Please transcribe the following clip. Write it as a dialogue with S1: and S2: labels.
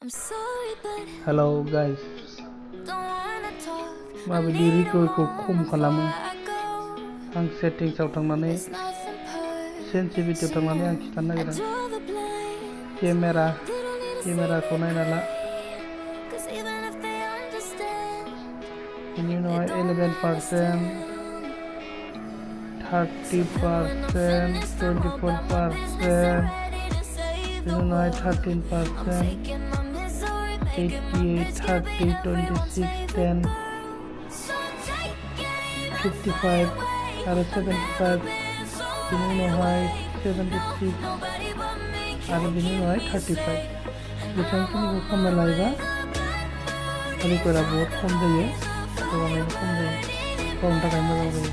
S1: Hello guys, माबायदि रिकर्डखौ खम खालामो आं सेटिंसआव थांनानै सेन्सिटिभिटियाव थांनानै आं खिन्थानो नागिरदों केमेराखौ नायना ला बेनि उनावहाय 11%, 30%, 24%, बेनि उनावहाय 13%, 88, 30, 26, 10, 55 आरो 75, बेनि उनावहाय 76 आरो बेनि उनावहाय 35 बेसेबांखिनिखौ खालामना लायोबा रिकर्डआ बहुत खम जायो, गोबाङैनो खम जायो, गावनि थाखाय मोजां जायो।